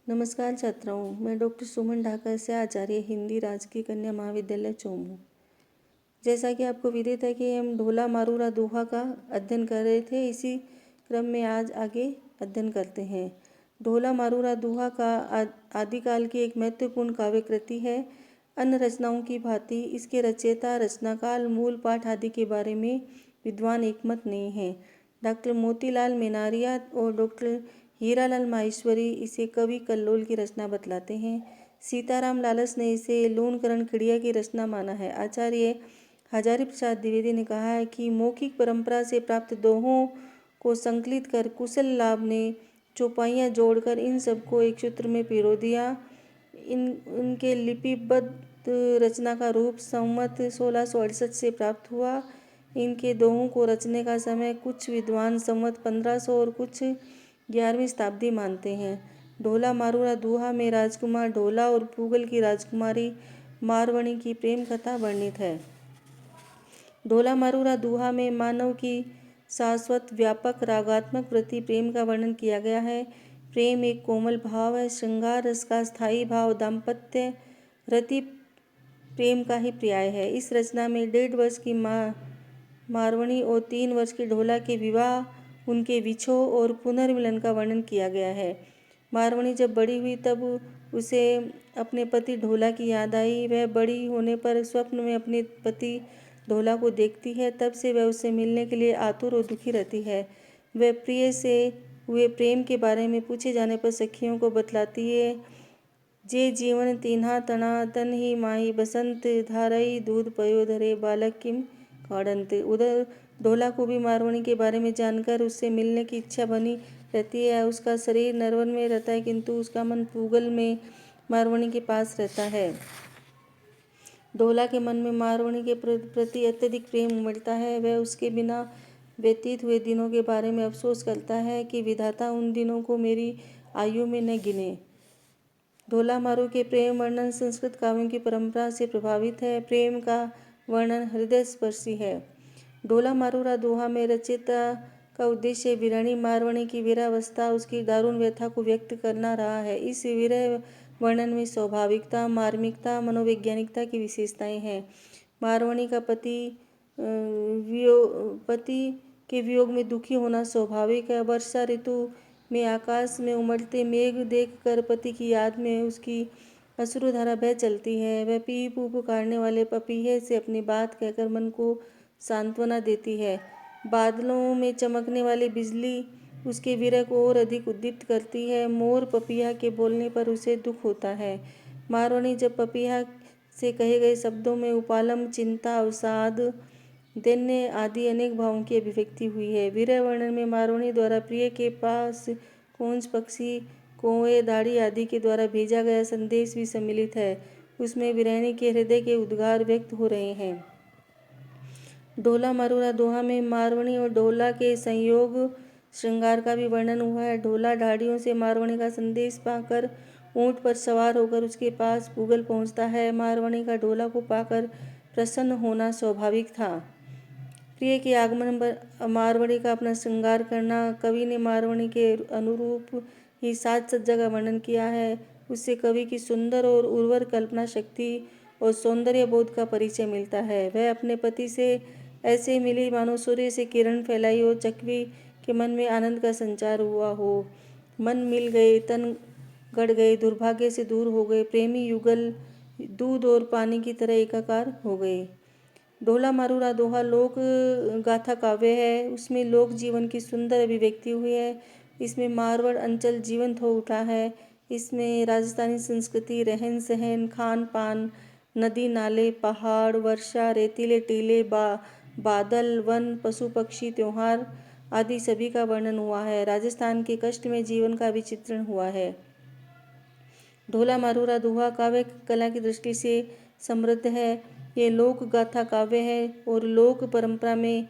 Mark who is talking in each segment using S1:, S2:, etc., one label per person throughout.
S1: नमस्कार छात्राओं, मैं डॉक्टर सुमन ढाका से आचार्य हिंदी राजकीय कन्या महाविद्यालय चोमू। जैसा कि आपको विदित है कि हम ढोला मारूरा दोहा का अध्ययन कर रहे थे, इसी क्रम में आज आगे अध्ययन करते हैं। ढोला मारूरा दोहा का आदिकाल की एक महत्वपूर्ण काव्य कृति है। अन्य रचनाओं की भांति इसके रचयिता, रचनाकाल, मूल पाठ आदि के बारे में विद्वान एकमत नहीं है। डॉक्टर मोतीलाल मेनारिया और डॉक्टर हीरालाल माहेश्वरी इसे कवि कल्लोल की रचना बतलाते हैं। सीताराम लालस ने इसे लोनकरण खिड़िया की रचना माना है। आचार्य हजारी प्रसाद द्विवेदी ने कहा है कि मौखिक परंपरा से प्राप्त दोहों को संकलित कर कुशल लाभ ने चौपाइयाँ जोड़कर इन सबको एक सूत्र में पिरो दिया। इनके लिपिबद्ध रचना का रूप संवत 1668 से प्राप्त हुआ। इनके दोहों को रचने का समय कुछ विद्वान संवत 1500 और कुछ 11वीं शताब्दी मानते हैं। ढोला मारूरा दोहा में राजकुमार ढोला और पूगल की राजकुमारी मारवणी की प्रेम कथा वर्णित है। ढोला मारूरा दोहा में मानव की शाश्वत, व्यापक, रागात्मक प्रति प्रेम का वर्णन किया गया है। प्रेम एक कोमल भाव है। श्रृंगार रस का स्थायी भाव दाम्पत्य रति प्रेम का ही पर्याय है। इस रचना में 1.5 वर्ष की मारवणी और 3 वर्ष के ढोला के विवाह, उनके विछोह और पुनर्मिलन का वर्णन किया गया है। मारवणी जब बड़ी हुई तब उसे अपने पति ढोला की याद आई। वह बड़ी होने पर स्वप्न में अपने पति ढोला को देखती है। तब से वह उससे मिलने के लिए आतुर और दुखी रहती है। वह प्रिय से हुए प्रेम के बारे में पूछे जाने पर सखियों को बतलाती है। जे जीवन तिन्हा तना तन ही माही बसंत धारई दूध पयो धरे बालक किम काड़ंत। उधर ढोला को भी मारवणी के बारे में जानकर उससे मिलने की इच्छा बनी रहती है। उसका शरीर नरवन में रहता है किंतु उसका मन पूगल में मारवणी के पास रहता है। ढोला के मन में मारवणी के प्रति अत्यधिक प्रेम उमड़ता है। वह उसके बिना व्यतीत हुए दिनों के बारे में अफसोस करता है कि विधाता उन दिनों को मेरी आयु में न गिने। ढोला मारू के प्रेम वर्णन संस्कृत काव्यों की परंपरा से प्रभावित है। प्रेम का वर्णन हृदय स्पर्शी है। ढोला मारूरा दोहा में रचयिता का उद्देश्य विरणी मारवणी की वीरावस्था, उसकी दारुण व्यथा को व्यक्त करना रहा है। इस विरह वर्णन में स्वाभाविकता, मार्मिकता, मनोवैज्ञानिकता की विशेषताएं हैं। मारवणी का पति के वियोग में दुखी होना स्वाभाविक है। वर्षा ऋतु में आकाश में उमड़ते मेघ देखकर पति की याद में उसकी अश्रुधारा बह चलती है। वह पी पू पुकारने वाले पपीहे से अपनी बात कहकर मन को सांत्वना देती है। बादलों में चमकने वाली बिजली उसके विरह को और अधिक उद्दीप्त करती है। मोर पपीहा के बोलने पर उसे दुख होता है। मारवणी जब पपीहा से कहे गए शब्दों में उपालम, चिंता, अवसाद, दैन्य आदि अनेक भावों की अभिव्यक्ति हुई है। विरह वर्णन में मारवणी द्वारा प्रिय के पास कौंच पक्षी, कौए, दाढ़ी आदि के द्वारा भेजा गया संदेश भी सम्मिलित है। उसमें विरहिणी के हृदय के उद्गार व्यक्त हो रहे हैं। ढोला मारूरा दोहा में मारवणी और ढोला के संयोग श्रृंगार का भी वर्णन हुआ है। ढोला ढाडियों से मारवणी का संदेश पाकर ऊंट पर सवार होकर उसके पास पूगल पहुंचता है। मारवणी का ढोला को पाकर प्रसन्न होना स्वाभाविक था। प्रिय के आगमन पर मारवणी का अपना श्रृंगार करना। कवि ने मारवणी के अनुरूप ही साज सज्जा का वर्णन किया है। उससे कवि की सुंदर और उर्वर कल्पना शक्ति और सौंदर्य बोध का परिचय मिलता है। वह अपने पति से ऐसे मिली मानो सूर्य से किरण फैलाई हो। चकवी के मन में आनंद का संचार हुआ हो। मन मिल गए, तन गढ़ गए, दुर्भाग्य से दूर हो गए। प्रेमी युगल दूध और पानी की तरह एकाकार हो गए। ढोला मारूरा दोहा लोक गाथा काव्य है। उसमें लोक जीवन की सुंदर अभिव्यक्ति हुई है। इसमें मारवाड़ अंचल जीवंत हो उठा है। इसमें राजस्थानी संस्कृति, रहन सहन, खान पान, नदी नाले, पहाड़, वर्षा, रेतीले टीले, बादल, वन, पशु पक्षी, त्योहार आदि सभी का वर्णन हुआ है। राजस्थान के कष्ट में जीवन का विचित्रण हुआ है। ढोला मारूरा दोहा काव्य कला की दृष्टि से समृद्ध है। ये लोक गाथा काव्य है और लोक परंपरा में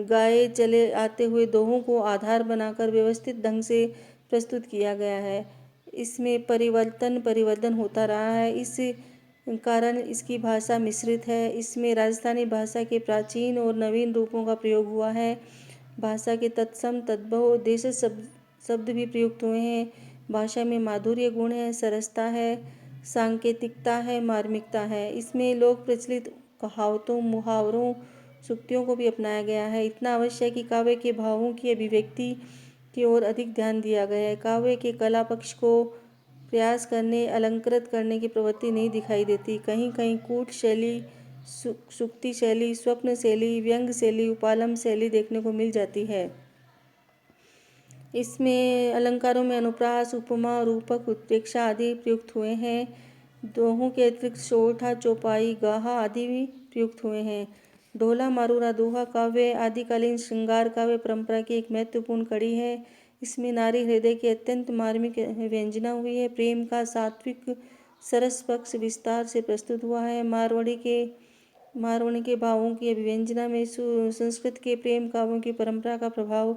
S1: गाए चले आते हुए दोहों को आधार बनाकर व्यवस्थित ढंग से प्रस्तुत किया गया है। इसमें परिवर्तन होता रहा है। इस कारण इसकी भाषा मिश्रित है। इसमें राजस्थानी भाषा के प्राचीन और नवीन रूपों का प्रयोग हुआ है। भाषा के तत्सम, तद्भव, देशज शब्द भी प्रयुक्त हुए हैं। भाषा में माधुर्य गुण है, सरसता है, सांकेतिकता है, मार्मिकता है। इसमें लोक प्रचलित कहावतों, मुहावरों, सूक्तियों को भी अपनाया गया है। इतना अवश्य है कि काव्य के भावों की अभिव्यक्ति की ओर अधिक ध्यान दिया गया है। काव्य के कला पक्ष को प्रयास करने, अलंकृत करने की प्रवृत्ति नहीं दिखाई देती। कहीं कहीं कूट शैली, सूक्ति शैली, स्वप्न शैली, व्यंग शैली, उपालम शैली देखने को मिल जाती है। इसमें अलंकारों में अनुप्रास, उपमा, रूपक, उत्प्रेक्षा आदि प्रयुक्त हुए हैं। दोहों के अतिरिक्त सोठा, चौपाई, गाहा आदि भी प्रयुक्त हुए हैं। ढोला मारूरा दोहा काव्य आदिकालीन श्रृंगार काव्य परंपरा की एक महत्वपूर्ण कड़ी है। इसमें नारी हृदय की अत्यंत मार्मिक व्यंजना हुई है। प्रेम का सात्विक सरस पक्ष विस्तार से प्रस्तुत हुआ है। मारवाड़ी के भावों की अभिव्यंजना में संस्कृत के प्रेम काव्यों की परंपरा का प्रभाव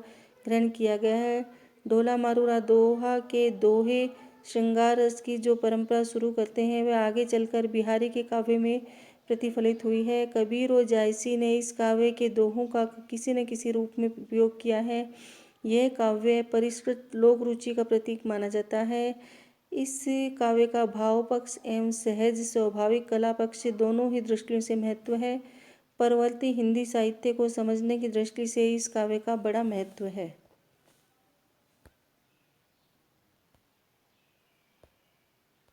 S1: ग्रहण किया गया है। ढोला मारूरा दोहा के दोहे श्रृंगार रस की जो परंपरा शुरू करते हैं वह आगे चलकर बिहारी के काव्य में प्रतिफलित हुई है। कबीर और जायसी ने इस काव्य के दोहों का किसी न किसी रूप में उपयोग किया है। यह काव्य परिष्कृत लोक रुचि का प्रतीक माना जाता है। इस काव्य का भाव पक्ष एवं सहज स्वाभाविक कला पक्ष दोनों ही दृष्टियों से महत्व है। परवर्ती हिंदी साहित्य को समझने की दृष्टि से इस काव्य का बड़ा महत्व है।